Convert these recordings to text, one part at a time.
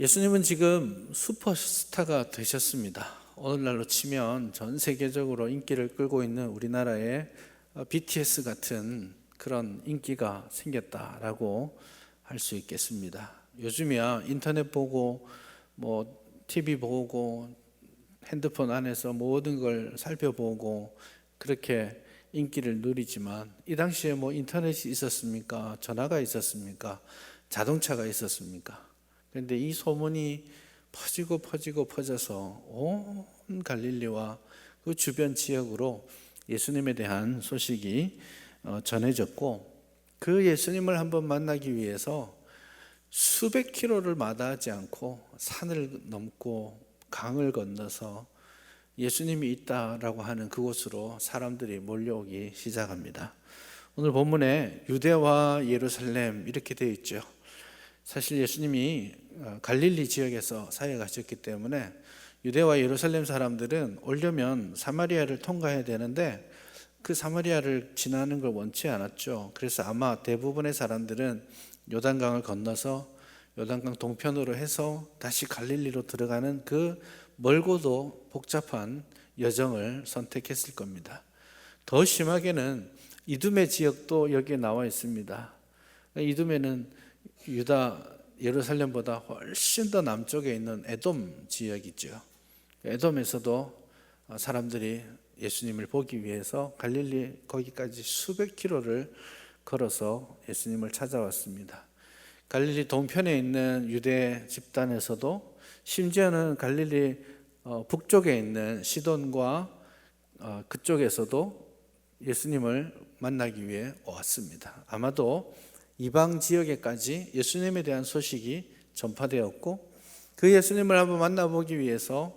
예수님은 지금 슈퍼스타가 되셨습니다. 오늘날로 치면 전 세계적으로 인기를 끌고 있는 우리나라의 BTS 같은 그런 인기가 생겼다라고 할 수 있겠습니다. 요즘이야 인터넷 보고 TV 보고 핸드폰 안에서 모든 걸 살펴보고 그렇게 인기를 누리지만, 이 당시에 인터넷이 있었습니까? 전화가 있었습니까? 자동차가 있었습니까? 그런데 이 소문이 퍼지고 퍼져서 온 갈릴리와 그 주변 지역으로 예수님에 대한 소식이 전해졌고, 그 예수님을 한번 만나기 위해서 수백 킬로를 마다하지 않고 산을 넘고 강을 건너서 예수님이 있다라고 하는 그곳으로 사람들이 몰려오기 시작합니다. 오늘 본문에 유대와 예루살렘 이렇게 되어 있죠. 사실 예수님이 갈릴리 지역에서 사역하셨기 때문에 유대와 예루살렘 사람들은 오려면 사마리아를 통과해야 되는데 그 사마리아를 지나는 걸 원치 않았죠. 그래서 아마 대부분의 사람들은 요단강을 건너서 요단강 동편으로 해서 다시 갈릴리로 들어가는 그 멀고도 복잡한 여정을 선택했을 겁니다. 더 심하게는 이두메 지역도 여기에 나와 있습니다. 이두메는 유다 예루살렘보다 훨씬 더 남쪽에 있는 에돔 지역이죠. 에돔에서도 사람들이 예수님을 보기 위해서 갈릴리 거기까지 수백 킬로를 걸어서 예수님을 찾아왔습니다. 갈릴리 동편에 있는 유대 집단에서도, 심지어는 갈릴리 북쪽에 있는 시돈과 그쪽에서도 예수님을 만나기 위해 왔습니다. 아마도 이방 지역에까지 예수님에 대한 소식이 전파되었고, 그 예수님을 한번 만나보기 위해서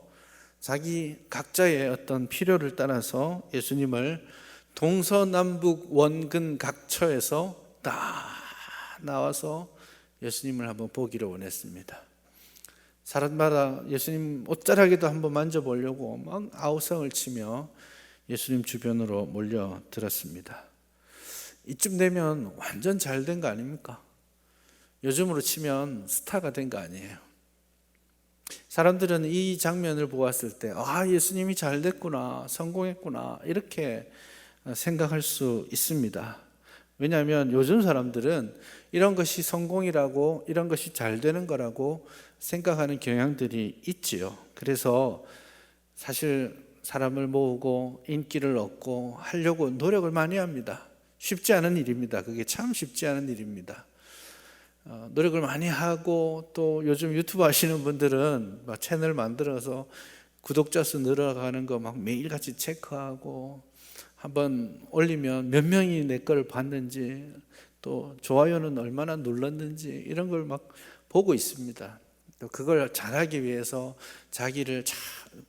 자기 각자의 어떤 필요를 따라서 예수님을 동서남북 원근 각처에서 다 나와서 예수님을 한번 보기를 원했습니다. 사람마다 예수님 옷자락에도 한번 만져보려고 막 아우성을 치며 예수님 주변으로 몰려들었습니다. 이쯤 되면 완전 잘 된 거 아닙니까? 요즘으로 치면 스타가 된 거 아니에요. 사람들은 이 장면을 보았을 때 예수님이 잘 됐구나, 성공했구나 이렇게 생각할 수 있습니다. 왜냐하면 요즘 사람들은 이런 것이 성공이라고, 이런 것이 잘 되는 거라고 생각하는 경향들이 있지요. 그래서 사실 사람을 모으고 인기를 얻고 하려고 노력을 많이 합니다. 쉽지 않은 일입니다. 그게 참 쉽지 않은 일입니다. 노력을 많이 하고, 또 요즘 유튜브 하시는 분들은 막 채널 만들어서 구독자 수 늘어가는 거 막 매일같이 체크하고, 한번 올리면 몇 명이 내 걸 봤는지, 또 좋아요는 얼마나 눌렀는지 이런 걸 막 보고 있습니다. 또 그걸 잘하기 위해서 자기를 잘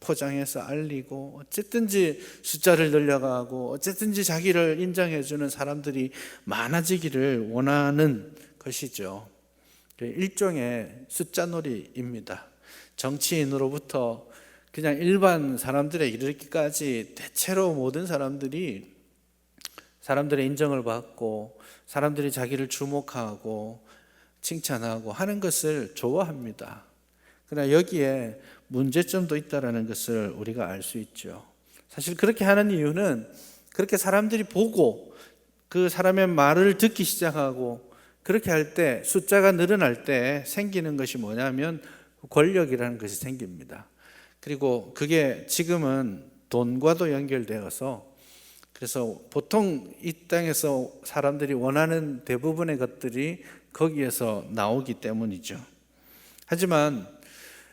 포장해서 알리고, 어쨌든지 숫자를 늘려가고, 어쨌든지 자기를 인정해주는 사람들이 많아지기를 원하는 것이죠. 일종의 숫자놀이입니다. 정치인으로부터 그냥 일반 사람들에 이르기까지 대체로 모든 사람들이 사람들의 인정을 받고, 사람들이 자기를 주목하고 칭찬하고 하는 것을 좋아합니다. 그러나 여기에 문제점도 있다는 것을 우리가 알 수 있죠. 사실 그렇게 하는 이유는, 그렇게 사람들이 보고 그 사람의 말을 듣기 시작하고 그렇게 할 때, 숫자가 늘어날 때 생기는 것이 뭐냐면 권력이라는 것이 생깁니다. 그리고 그게 지금은 돈과도 연결되어서, 그래서 보통 이 땅에서 사람들이 원하는 대부분의 것들이 거기에서 나오기 때문이죠. 하지만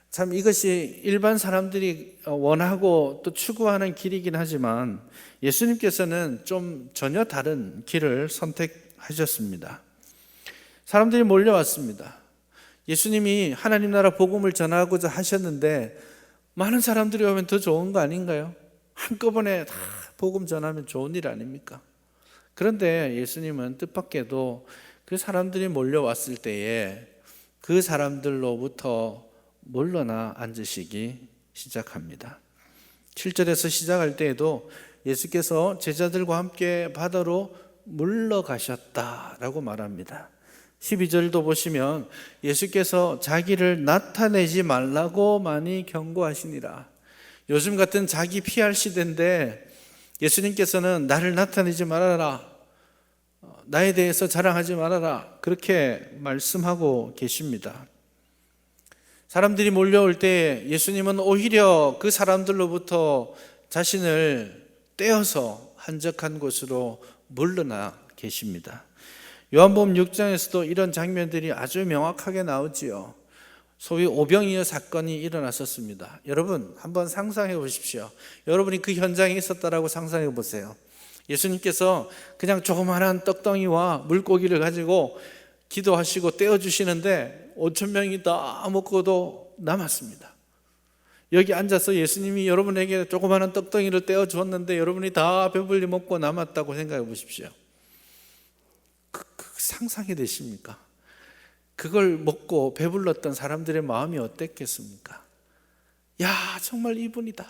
참 이것이 일반 사람들이 원하고 또 추구하는 길이긴 하지만, 예수님께서는 좀 전혀 다른 길을 선택하셨습니다. 사람들이 몰려왔습니다. 예수님이 하나님 나라 복음을 전하고자 하셨는데 많은 사람들이 오면 더 좋은 거 아닌가요? 한꺼번에 다 복음 전하면 좋은 일 아닙니까? 그런데 예수님은 뜻밖에도 그 사람들이 몰려왔을 때에 그 사람들로부터 물러나 앉으시기 시작합니다. 7절에서 시작할 때에도 예수께서 제자들과 함께 바다로 물러가셨다라고 말합니다. 12절도 보시면 예수께서 자기를 나타내지 말라고 많이 경고하시니라. 요즘 같은 자기 PR 시대인데 예수님께서는 나를 나타내지 말아라, 나에 대해서 자랑하지 말아라, 그렇게 말씀하고 계십니다. 사람들이 몰려올 때 예수님은 오히려 그 사람들로부터 자신을 떼어서 한적한 곳으로 물러나 계십니다. 요한복음 6장에서도 이런 장면들이 아주 명확하게 나오지요. 소위 오병이어 사건이 일어났었습니다. 여러분 한번 상상해 보십시오. 여러분이 그 현장에 있었다라고 상상해 보세요. 예수님께서 그냥 조그마한 떡덩이와 물고기를 가지고 기도하시고 떼어주시는데 5,000명이 다 먹고도 남았습니다. 여기 앉아서 예수님이 여러분에게 조그마한 떡덩이를 떼어주었는데 여러분이 다 배불리 먹고 남았다고 생각해 보십시오. 그 상상이 되십니까? 그걸 먹고 배불렀던 사람들의 마음이 어땠겠습니까? 야, 정말 이분이다.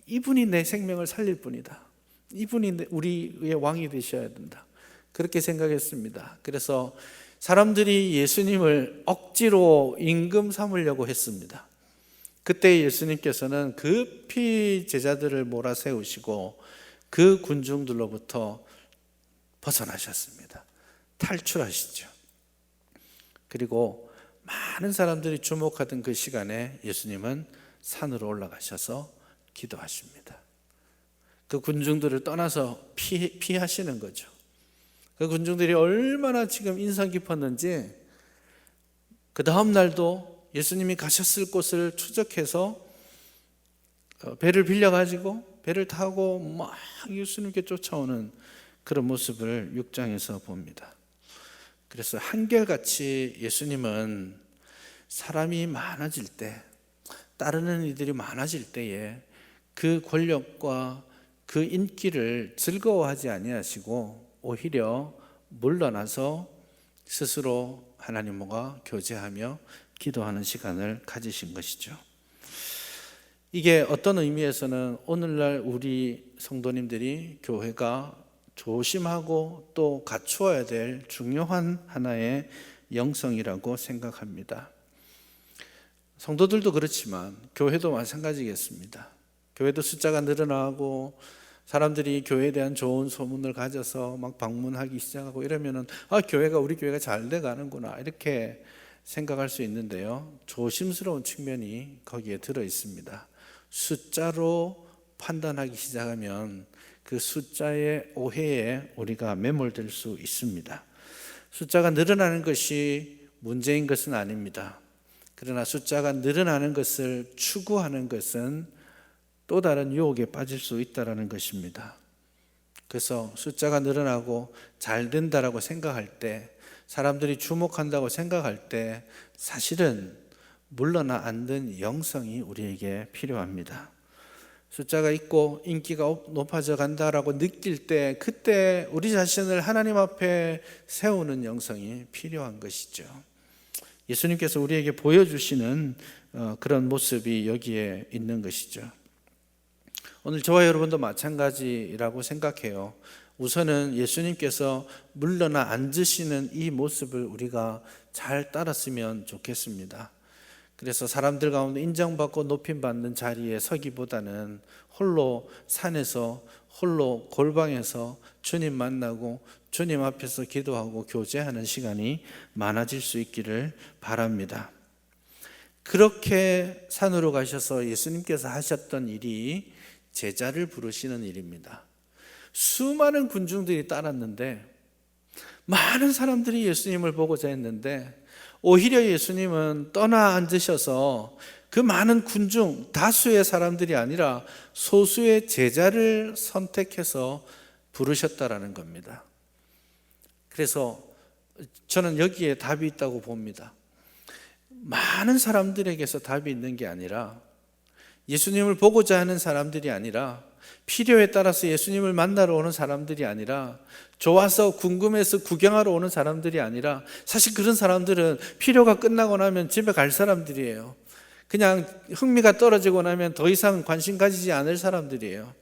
이분이 내 생명을 살릴 분이다. 이분이 우리의 왕이 되셔야 된다. 그렇게 생각했습니다. 그래서 사람들이 예수님을 억지로 임금 삼으려고 했습니다. 그때 예수님께서는 급히 제자들을 몰아세우시고 그 군중들로부터 벗어나셨습니다. 탈출하시죠. 그리고 많은 사람들이 주목하던 그 시간에 예수님은 산으로 올라가셔서 기도하십니다. 그 군중들을 떠나서 피하시는 거죠. 그 군중들이 얼마나 지금 인상 깊었는지 그 다음 날도 예수님이 가셨을 곳을 추적해서 배를 빌려가지고 배를 타고 막 예수님께 쫓아오는 그런 모습을 6장에서 봅니다. 그래서 한결같이 예수님은 사람이 많아질 때, 따르는 이들이 많아질 때에 그 권력과 그 인기를 즐거워하지 아니하시고 오히려 물러나서 스스로 하나님과 교제하며 기도하는 시간을 가지신 것이죠. 이게 어떤 의미에서는 오늘날 우리 성도님들이 교회가 조심하고 또 갖추어야 될 중요한 하나의 영성이라고 생각합니다. 성도들도 그렇지만 교회도 마찬가지겠습니다. 교회도 숫자가 늘어나고 사람들이 교회에 대한 좋은 소문을 가져서 막 방문하기 시작하고 이러면은 교회가 우리 교회가 잘 돼 가는구나 이렇게 생각할 수 있는데요. 조심스러운 측면이 거기에 들어 있습니다. 숫자로 판단하기 시작하면 그 숫자의 오해에 우리가 매몰될 수 있습니다. 숫자가 늘어나는 것이 문제인 것은 아닙니다. 그러나 숫자가 늘어나는 것을 추구하는 것은 또 다른 유혹에 빠질 수 있다는 것입니다. 그래서 숫자가 늘어나고 잘 된다라고 생각할 때, 사람들이 주목한다고 생각할 때 사실은 물러나 앉는 영성이 우리에게 필요합니다. 숫자가 있고 인기가 높아져 간다라고 느낄 때 그때 우리 자신을 하나님 앞에 세우는 영성이 필요한 것이죠. 예수님께서 우리에게 보여주시는 그런 모습이 여기에 있는 것이죠. 오늘 저와 여러분도 마찬가지라고 생각해요. 우선은 예수님께서 물러나 앉으시는 이 모습을 우리가 잘 따랐으면 좋겠습니다. 그래서 사람들 가운데 인정받고 높임받는 자리에 서기보다는 홀로 산에서 홀로 골방에서 주님 만나고 주님 앞에서 기도하고 교제하는 시간이 많아질 수 있기를 바랍니다. 그렇게 산으로 가셔서 예수님께서 하셨던 일이 제자를 부르시는 일입니다. 수많은 군중들이 따랐는데 많은 사람들이 예수님을 보고자 했는데 오히려 예수님은 떠나 앉으셔서 그 많은 군중, 다수의 사람들이 아니라 소수의 제자를 선택해서 부르셨다라는 겁니다. 그래서 저는 여기에 답이 있다고 봅니다. 많은 사람들에게서 답이 있는 게 아니라 예수님을 보고자 하는 사람들이 아니라 필요에 따라서 예수님을 만나러 오는 사람들이 아니라 좋아서 궁금해서 구경하러 오는 사람들이 아니라 사실 그런 사람들은 필요가 끝나고 나면 집에 갈 사람들이에요. 그냥 흥미가 떨어지고 나면 더 이상 관심 가지지 않을 사람들이에요.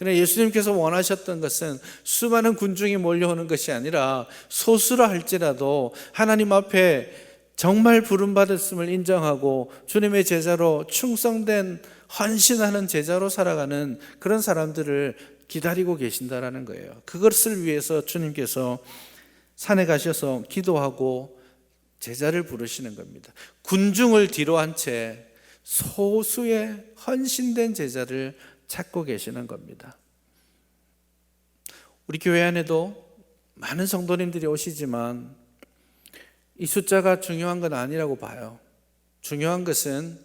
그러나 예수님께서 원하셨던 것은 수많은 군중이 몰려오는 것이 아니라 소수라 할지라도 하나님 앞에 정말 부름받았음을 인정하고 주님의 제자로 충성된 헌신하는 제자로 살아가는 그런 사람들을 기다리고 계신다라는 거예요. 그것을 위해서 주님께서 산에 가셔서 기도하고 제자를 부르시는 겁니다. 군중을 뒤로 한 채 소수의 헌신된 제자를 찾고 계시는 겁니다. 우리 교회 안에도 많은 성도님들이 오시지만 이 숫자가 중요한 건 아니라고 봐요. 중요한 것은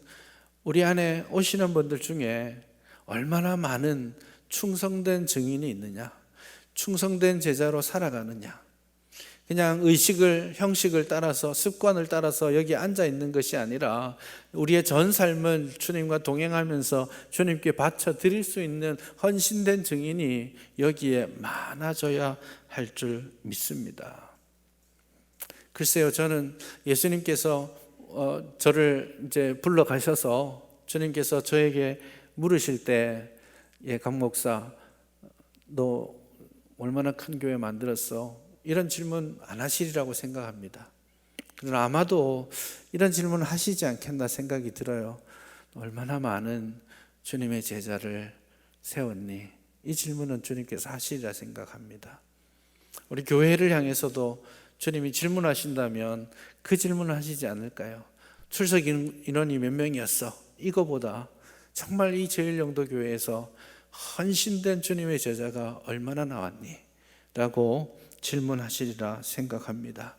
우리 안에 오시는 분들 중에 얼마나 많은 충성된 증인이 있느냐, 충성된 제자로 살아가느냐. 그냥 의식을, 형식을 따라서, 습관을 따라서 여기 앉아 있는 것이 아니라 우리의 전 삶을 주님과 동행하면서 주님께 바쳐 드릴 수 있는 헌신된 증인이 여기에 많아져야 할 줄 믿습니다. 글쎄요, 저는 예수님께서 저를 이제 불러가셔서 주님께서 저에게 물으실 때, 강 목사, 너 얼마나 큰 교회 만들었어? 이런 질문 안 하시리라고 생각합니다. 그러나 아마도 이런 질문을 하시지 않겠나 생각이 들어요. 얼마나 많은 주님의 제자를 세웠니? 이 질문은 주님께서 하시리라 생각합니다. 우리 교회를 향해서도 주님이 질문하신다면 그 질문을 하시지 않을까요? 출석 인원이 몇 명이었어? 이거보다 정말 이 제일영도교회에서 헌신된 주님의 제자가 얼마나 나왔니? 라고 질문하시리라 생각합니다.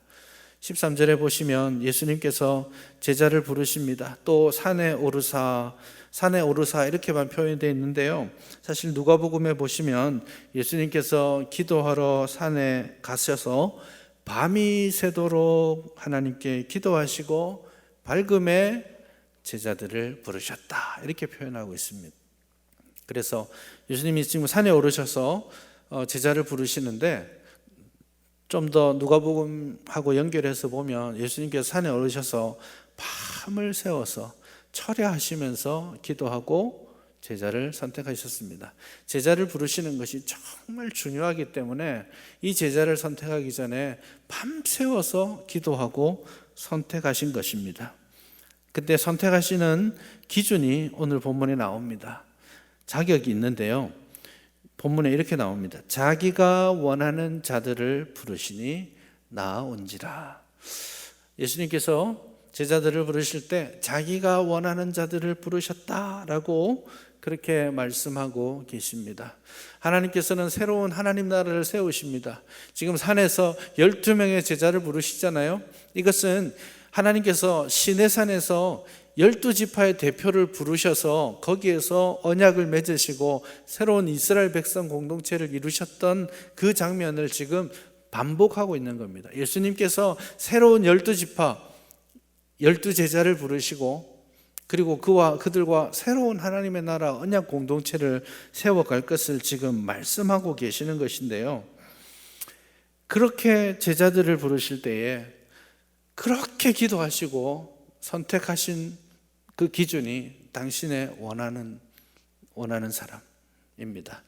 13절에 보시면 예수님께서 제자를 부르십니다. 또 산에 오르사 이렇게만 표현되어 있는데요, 사실 누가복음에 보시면 예수님께서 기도하러 산에 가셔서 밤이 새도록 하나님께 기도하시고 밝음에 제자들을 부르셨다, 이렇게 표현하고 있습니다. 그래서 예수님이 지금 산에 오르셔서 제자를 부르시는데, 좀 더 누가복음하고 연결해서 보면 예수님께서 산에 오르셔서 밤을 새워서 철야하시면서 기도하고 제자를 선택하셨습니다. 제자를 부르시는 것이 정말 중요하기 때문에 이 제자를 선택하기 전에 밤새워서 기도하고 선택하신 것입니다. 그때 선택하시는 기준이 오늘 본문에 나옵니다. 자격이 있는데요, 본문에 이렇게 나옵니다. 자기가 원하는 자들을 부르시니 나온지라. 예수님께서 제자들을 부르실 때 자기가 원하는 자들을 부르셨다라고 그렇게 말씀하고 계십니다. 하나님께서는 새로운 하나님 나라를 세우십니다. 지금 산에서 12명의 제자를 부르시잖아요. 이것은 하나님께서 시내산에서 12지파의 대표를 부르셔서 거기에서 언약을 맺으시고 새로운 이스라엘 백성 공동체를 이루셨던 그 장면을 지금 반복하고 있는 겁니다. 예수님께서 새로운 12지파, 12제자를 부르시고 그리고 그들과 새로운 하나님의 나라 언약 공동체를 세워갈 것을 지금 말씀하고 계시는 것인데요, 그렇게 제자들을 부르실 때에 그렇게 기도하시고 선택하신 그 기준이 당신의 원하는 사람입니다.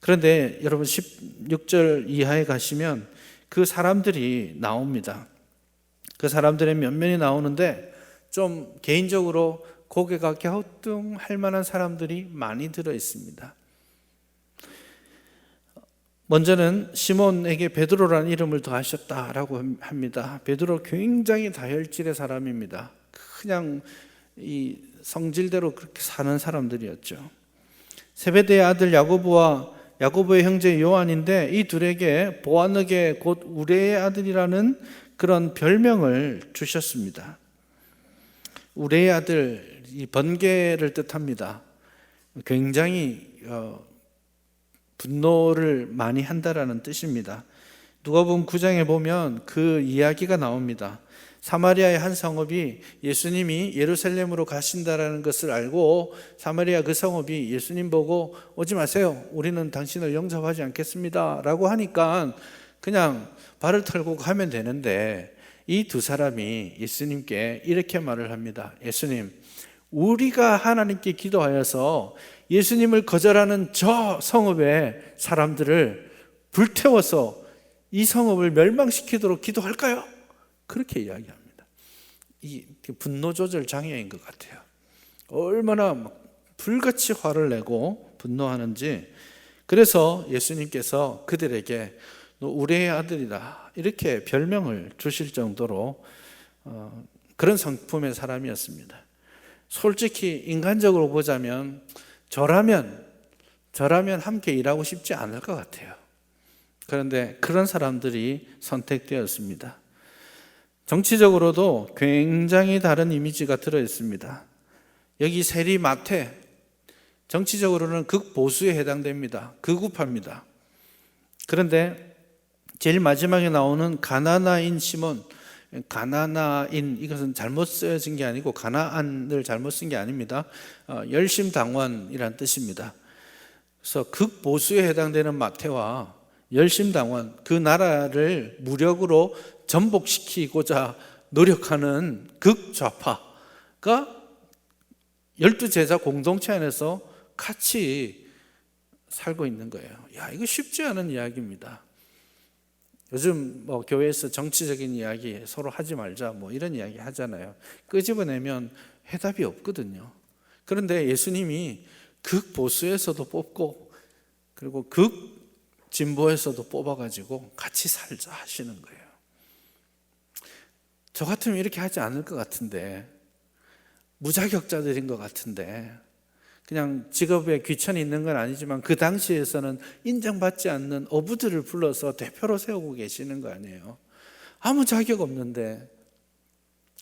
그런데 여러분 16절 이하에 가시면 그 사람들이 나옵니다. 그 사람들의 면면이 나오는데 좀 개인적으로 고개가 갸우뚱할 만한 사람들이 많이 들어 있습니다. 먼저는 시몬에게 베드로라는 이름을 더하셨다라고 합니다. 베드로 굉장히 다혈질의 사람입니다. 그냥 이 성질대로 그렇게 사는 사람들이었죠. 세베대의 아들 야고보와 야고보의 형제 요한인데 이 둘에게 보아너게 곧 우레의 아들이라는 그런 별명을 주셨습니다. 우레의 아들, 이 번개를 뜻합니다. 굉장히 분노를 많이 한다라는 뜻입니다. 누가복음 9장에 보면 그 이야기가 나옵니다. 사마리아의 한 성읍이 예수님이 예루살렘으로 가신다라는 것을 알고 사마리아 그 성읍이 예수님 보고 오지 마세요, 우리는 당신을 영접하지 않겠습니다 라고 하니까 그냥 발을 털고 가면 되는데 이 두 사람이 예수님께 이렇게 말을 합니다. 예수님, 우리가 하나님께 기도하여서 예수님을 거절하는 저 성읍의 사람들을 불태워서 이 성읍을 멸망시키도록 기도할까요? 그렇게 이야기합니다. 이 분노 조절 장애인 것 같아요. 얼마나 막 불같이 화를 내고 분노하는지. 그래서 예수님께서 그들에게 너 우리의 아들이다 이렇게 별명을 주실 정도로 그런 성품의 사람이었습니다. 솔직히 인간적으로 보자면 저라면 함께 일하고 싶지 않을 것 같아요. 그런데 그런 사람들이 선택되었습니다. 정치적으로도 굉장히 다른 이미지가 들어있습니다. 여기 세리 마태, 정치적으로는 극보수에 해당됩니다. 극우파입니다. 그런데 제일 마지막에 나오는 가나나인 시몬, 가나나인, 이것은 잘못 쓰여진 게 아니고 가나안을 잘못 쓴 게 아닙니다. 열심당원이란 뜻입니다. 그래서 극보수에 해당되는 마태와 열심당원, 그 나라를 무력으로 전복시키고자 노력하는 극좌파가 12제자 공동체 안에서 같이 살고 있는 거예요. 야, 이거 쉽지 않은 이야기입니다. 요즘 교회에서 정치적인 이야기 서로 하지 말자 이런 이야기 하잖아요. 끄집어내면 해답이 없거든요. 그런데 예수님이 극보수에서도 뽑고 그리고 극진보에서도 뽑아가지고 같이 살자 하시는 거예요. 저 같으면 이렇게 하지 않을 것 같은데, 무자격자들인 것 같은데, 그냥 직업에 귀천이 있는 건 아니지만 그 당시에서는 인정받지 않는 어부들을 불러서 대표로 세우고 계시는 거 아니에요. 아무 자격 없는데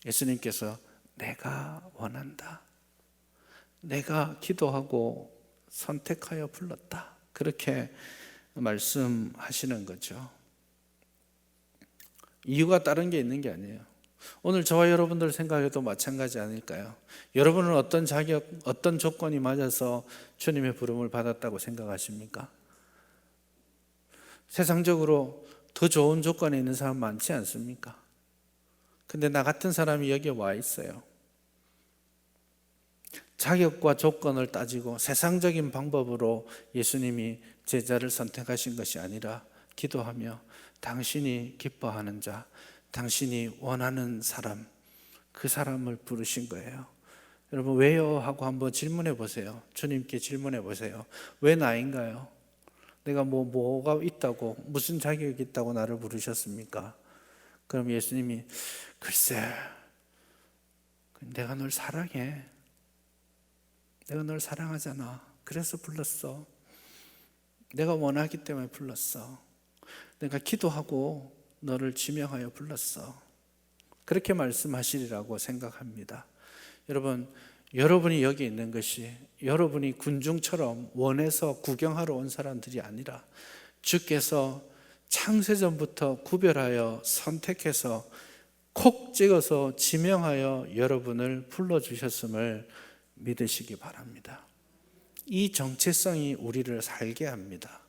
예수님께서 내가 원한다, 내가 기도하고 선택하여 불렀다, 그렇게 말씀하시는 거죠. 이유가 다른 게 있는 게 아니에요. 오늘 저와 여러분들 생각해도 마찬가지 아닐까요? 여러분은 어떤 자격, 어떤 조건이 맞아서 주님의 부름을 받았다고 생각하십니까? 세상적으로 더 좋은 조건에 있는 사람 많지 않습니까? 근데 나 같은 사람이 여기에 와 있어요. 자격과 조건을 따지고 세상적인 방법으로 예수님이 제자를 선택하신 것이 아니라 기도하며 당신이 기뻐하는 자, 당신이 원하는 사람, 그 사람을 부르신 거예요. 여러분, 왜요? 하고 한번 질문해 보세요. 주님께 질문해 보세요. 왜 나인가요? 내가 뭐가 있다고, 무슨 자격이 있다고 나를 부르셨습니까? 그럼 예수님이 글쎄, 내가 널 사랑해. 내가 널 사랑하잖아. 그래서 불렀어. 내가 원하기 때문에 불렀어. 내가 기도하고 너를 지명하여 불렀어. 그렇게 말씀하시리라고 생각합니다. 여러분, 여러분이 여기 있는 것이 여러분이 군중처럼 원해서 구경하러 온 사람들이 아니라 주께서 창세전부터 구별하여 선택해서 콕 찍어서 지명하여 여러분을 불러주셨음을 믿으시기 바랍니다. 이 정체성이 우리를 살게 합니다.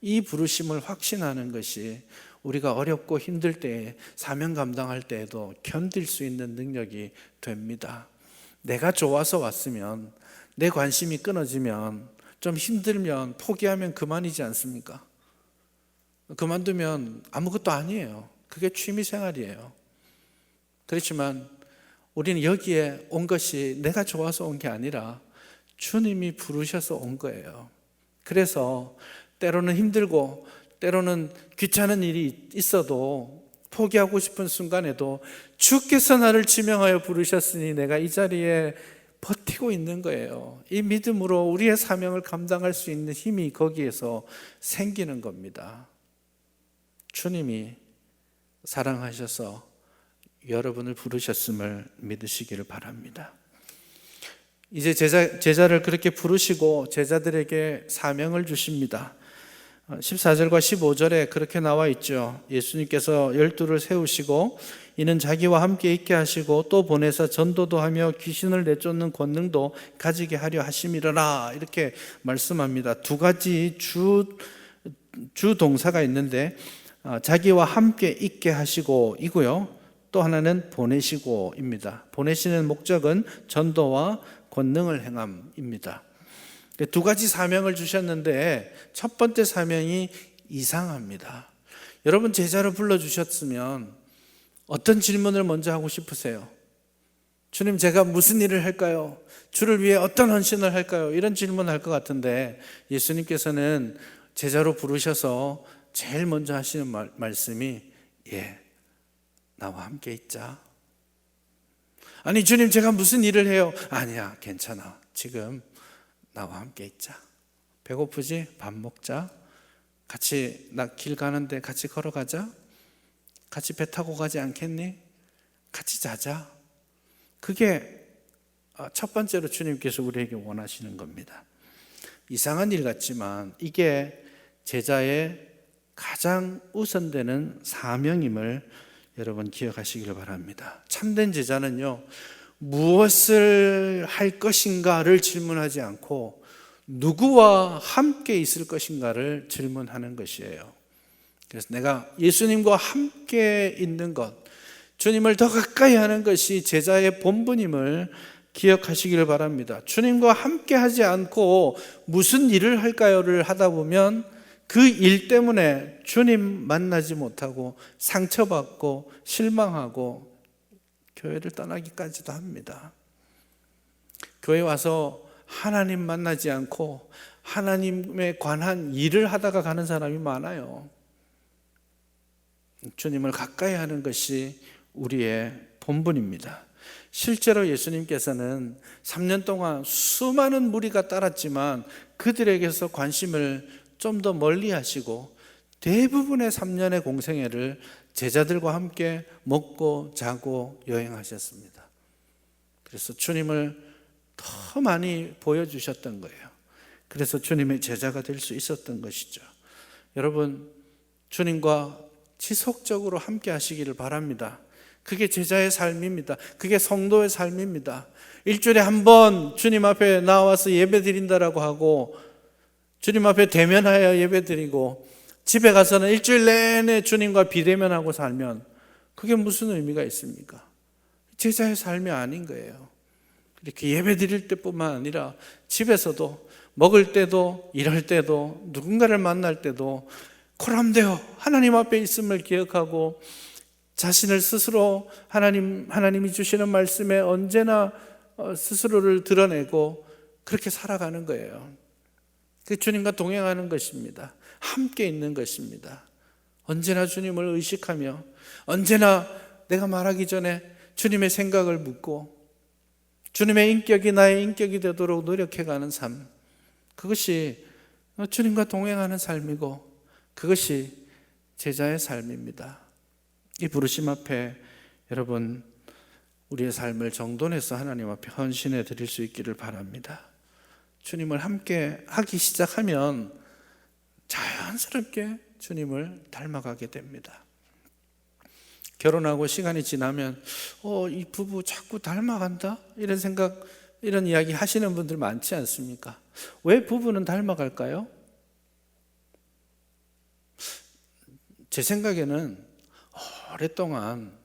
이 부르심을 확신하는 것이 우리가 어렵고 힘들 때에, 사명 감당할 때에도 견딜 수 있는 능력이 됩니다. 내가 좋아서 왔으면, 내 관심이 끊어지면, 좀 힘들면 포기하면 그만이지 않습니까? 그만두면 아무것도 아니에요. 그게 취미생활이에요. 그렇지만 우리는 여기에 온 것이 내가 좋아서 온 게 아니라 주님이 부르셔서 온 거예요. 그래서 때로는 힘들고 때로는 귀찮은 일이 있어도 포기하고 싶은 순간에도 주께서 나를 지명하여 부르셨으니 내가 이 자리에 버티고 있는 거예요. 이 믿음으로 우리의 사명을 감당할 수 있는 힘이 거기에서 생기는 겁니다. 주님이 사랑하셔서 여러분을 부르셨음을 믿으시기를 바랍니다. 이제 제자를 그렇게 부르시고 제자들에게 사명을 주십니다. 14절과 15절에 그렇게 나와 있죠. 예수님께서 12를 세우시고 이는 자기와 함께 있게 하시고 또 보내서 전도도 하며 귀신을 내쫓는 권능도 가지게 하려 하심이라, 이렇게 말씀합니다. 두 가지 주 동사가 있는데 자기와 함께 있게 하시고 이고요, 또 하나는 보내시고입니다. 보내시는 목적은 전도와 권능을 행함입니다. 두 가지 사명을 주셨는데 첫 번째 사명이 이상합니다. 여러분 제자로 불러주셨으면 어떤 질문을 먼저 하고 싶으세요? 주님, 제가 무슨 일을 할까요? 주를 위해 어떤 헌신을 할까요? 이런 질문을 할 것 같은데 예수님께서는 제자로 부르셔서 제일 먼저 하시는 말씀이 나와 함께 있자. 아니 주님, 제가 무슨 일을 해요? 아니야, 괜찮아. 지금 나와 함께 있자. 배고프지? 밥 먹자. 같이 나 길 가는데 같이 걸어가자. 같이 배 타고 가지 않겠니? 같이 자자. 그게 첫 번째로 주님께서 우리에게 원하시는 겁니다. 이상한 일 같지만 이게 제자의 가장 우선되는 사명임을 여러분 기억하시길 바랍니다. 참된 제자는요, 무엇을 할 것인가를 질문하지 않고 누구와 함께 있을 것인가를 질문하는 것이에요. 그래서 내가 예수님과 함께 있는 것, 주님을 더 가까이 하는 것이 제자의 본분임을 기억하시기를 바랍니다. 주님과 함께 하지 않고 무슨 일을 할까요를 하다 보면 그 일 때문에 주님 만나지 못하고 상처받고 실망하고 교회를 떠나기까지도 합니다. 교회 와서 하나님 만나지 않고 하나님에 관한 일을 하다가 가는 사람이 많아요. 주님을 가까이 하는 것이 우리의 본분입니다. 실제로 예수님께서는 3년 동안 수많은 무리가 따랐지만 그들에게서 관심을 좀 더 멀리 하시고 대부분의 3년의 공생애를 제자들과 함께 먹고 자고 여행하셨습니다. 그래서 주님을 더 많이 보여주셨던 거예요. 그래서 주님의 제자가 될 수 있었던 것이죠. 여러분, 주님과 지속적으로 함께 하시기를 바랍니다. 그게 제자의 삶입니다. 그게 성도의 삶입니다. 일주일에 한 번 주님 앞에 나와서 예배 드린다라고 하고 주님 앞에 대면하여 예배 드리고 집에 가서는 일주일 내내 주님과 비대면하고 살면 그게 무슨 의미가 있습니까? 제자의 삶이 아닌 거예요. 이렇게 예배 드릴 때뿐만 아니라 집에서도 먹을 때도 일할 때도 누군가를 만날 때도 코람되어 하나님 앞에 있음을 기억하고 자신을 스스로 하나님이 주시는 말씀에 언제나 스스로를 드러내고 그렇게 살아가는 거예요. 그 주님과 동행하는 것입니다. 함께 있는 것입니다. 언제나 주님을 의식하며 언제나 내가 말하기 전에 주님의 생각을 묻고 주님의 인격이 나의 인격이 되도록 노력해가는 삶, 그것이 주님과 동행하는 삶이고 그것이 제자의 삶입니다. 이 부르심 앞에 여러분 우리의 삶을 정돈해서 하나님 앞에 헌신해 드릴 수 있기를 바랍니다. 주님을 함께 하기 시작하면 자연스럽게 주님을 닮아가게 됩니다. 결혼하고 시간이 지나면 이 부부 자꾸 닮아간다? 이런 생각, 이런 이야기 하시는 분들 많지 않습니까? 왜 부부는 닮아갈까요? 제 생각에는 오랫동안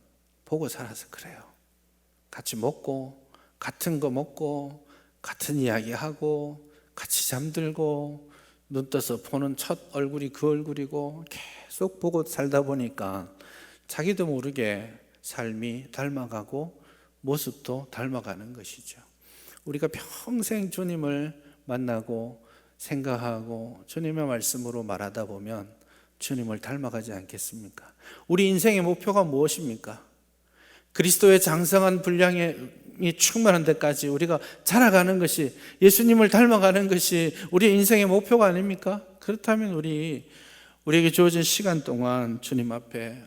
보고 살아서 그래요. 같이 먹고 같은 거 먹고 같은 이야기하고 같이 잠들고 눈 떠서 보는 첫 얼굴이 그 얼굴이고 계속 보고 살다 보니까 자기도 모르게 삶이 닮아가고 모습도 닮아가는 것이죠. 우리가 평생 주님을 만나고 생각하고 주님의 말씀으로 말하다 보면 주님을 닮아가지 않겠습니까? 우리 인생의 목표가 무엇입니까? 그리스도의 장성한 분량이 충만한 데까지 우리가 자라가는 것이, 예수님을 닮아가는 것이 우리의 인생의 목표가 아닙니까? 그렇다면 우리에게 주어진 시간 동안 주님 앞에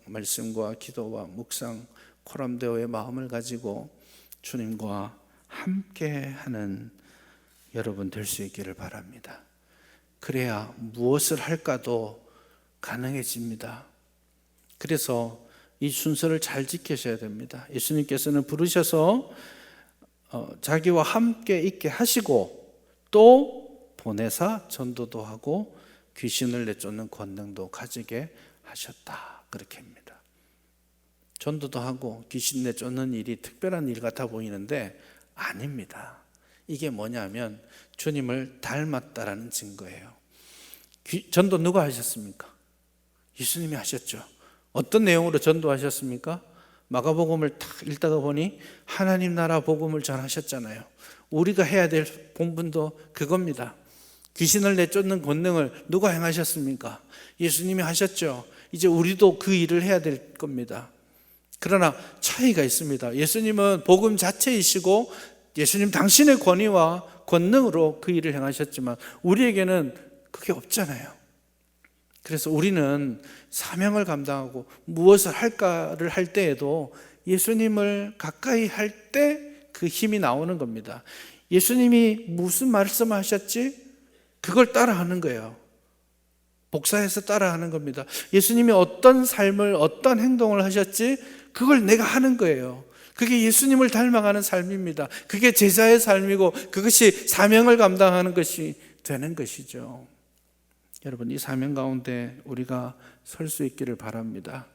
말씀과 기도와 묵상, 코람데오의 마음을 가지고 주님과 함께하는 여러분 될 수 있기를 바랍니다. 그래야 무엇을 할까도 가능해집니다. 그래서 이 순서를 잘 지키셔야 됩니다. 예수님께서는 부르셔서 자기와 함께 있게 하시고 또 보내사 전도도 하고 귀신을 내쫓는 권능도 가지게 하셨다. 그렇게 합니다. 전도도 하고 귀신 내쫓는 일이 특별한 일 같아 보이는데 아닙니다. 이게 뭐냐면 주님을 닮았다라는 증거예요. 전도 누가 하셨습니까? 예수님이 하셨죠. 어떤 내용으로 전도하셨습니까? 마가복음을 딱 읽다가 보니 하나님 나라 복음을 전하셨잖아요. 우리가 해야 될 본분도 그겁니다. 귀신을 내쫓는 권능을 누가 행하셨습니까? 예수님이 하셨죠. 이제 우리도 그 일을 해야 될 겁니다. 그러나 차이가 있습니다. 예수님은 복음 자체이시고 예수님 당신의 권위와 권능으로 그 일을 행하셨지만 우리에게는 그게 없잖아요. 그래서 우리는 사명을 감당하고 무엇을 할까를 할 때에도 예수님을 가까이 할 때 그 힘이 나오는 겁니다. 예수님이 무슨 말씀을 하셨지? 그걸 따라하는 거예요. 복사해서 따라하는 겁니다. 예수님이 어떤 삶을, 어떤 행동을 하셨지? 그걸 내가 하는 거예요. 그게 예수님을 닮아가는 삶입니다. 그게 제자의 삶이고 그것이 사명을 감당하는 것이 되는 것이죠. 여러분, 이 사명 가운데 우리가 설 수 있기를 바랍니다.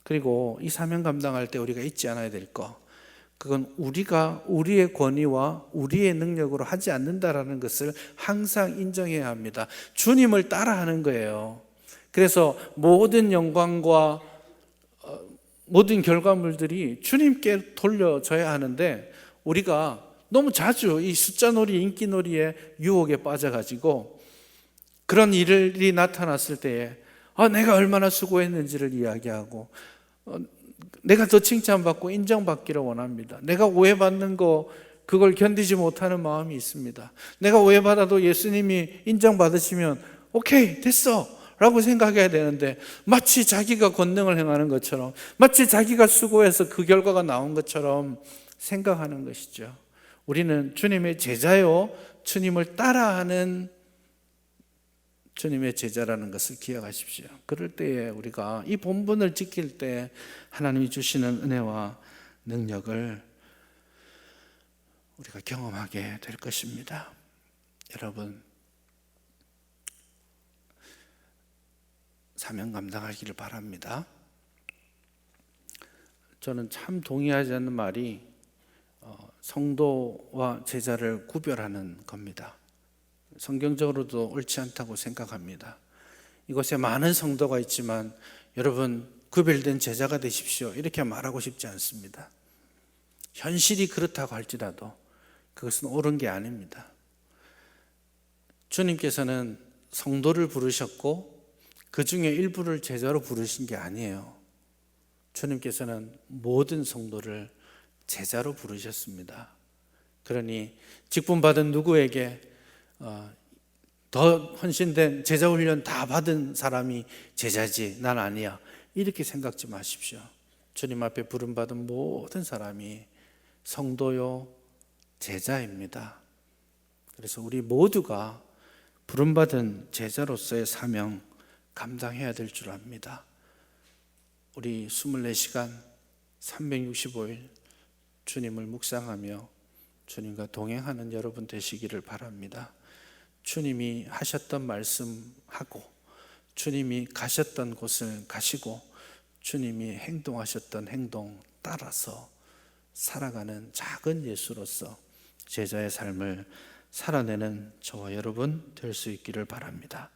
그리고 이 사명 감당할 때 우리가 잊지 않아야 될 거, 그건 우리가 우리의 권위와 우리의 능력으로 하지 않는다라는 것을 항상 인정해야 합니다. 주님을 따라하는 거예요. 그래서 모든 영광과 모든 결과물들이 주님께 돌려져야 하는데 우리가 너무 자주 이 숫자놀이, 인기놀이의 유혹에 빠져가지고 그런 일이 나타났을 때에 내가 얼마나 수고했는지를 이야기하고 내가 더 칭찬받고 인정받기를 원합니다. 내가 오해받는 거 그걸 견디지 못하는 마음이 있습니다. 내가 오해받아도 예수님이 인정받으시면 오케이 됐어 라고 생각해야 되는데 마치 자기가 권능을 행하는 것처럼, 마치 자기가 수고해서 그 결과가 나온 것처럼 생각하는 것이죠. 우리는 주님의 제자요, 주님을 따라하는 주님의 제자라는 것을 기억하십시오. 그럴 때에 우리가 이 본분을 지킬 때 하나님이 주시는 은혜와 능력을 우리가 경험하게 될 것입니다. 여러분, 사명 감당하기를 바랍니다. 저는 참 동의하지 않는 말이 성도와 제자를 구별하는 겁니다. 성경적으로도 옳지 않다고 생각합니다. 이곳에 많은 성도가 있지만 여러분 구별된 제자가 되십시오 이렇게 말하고 싶지 않습니다. 현실이 그렇다고 할지라도 그것은 옳은 게 아닙니다. 주님께서는 성도를 부르셨고 그 중에 일부를 제자로 부르신 게 아니에요. 주님께서는 모든 성도를 제자로 부르셨습니다. 그러니 직분받은 누구에게 더 헌신된 제자훈련 다 받은 사람이 제자지 난 아니야 이렇게 생각지 마십시오. 주님 앞에 부름받은 모든 사람이 성도요 제자입니다. 그래서 우리 모두가 부름받은 제자로서의 사명 감당해야 될 줄 압니다. 우리 24시간 365일 주님을 묵상하며 주님과 동행하는 여러분 되시기를 바랍니다. 주님이 하셨던 말씀하고 주님이 가셨던 곳을 가시고 주님이 행동하셨던 행동 따라서 살아가는 작은 예수로서 제자의 삶을 살아내는 저와 여러분 될 수 있기를 바랍니다.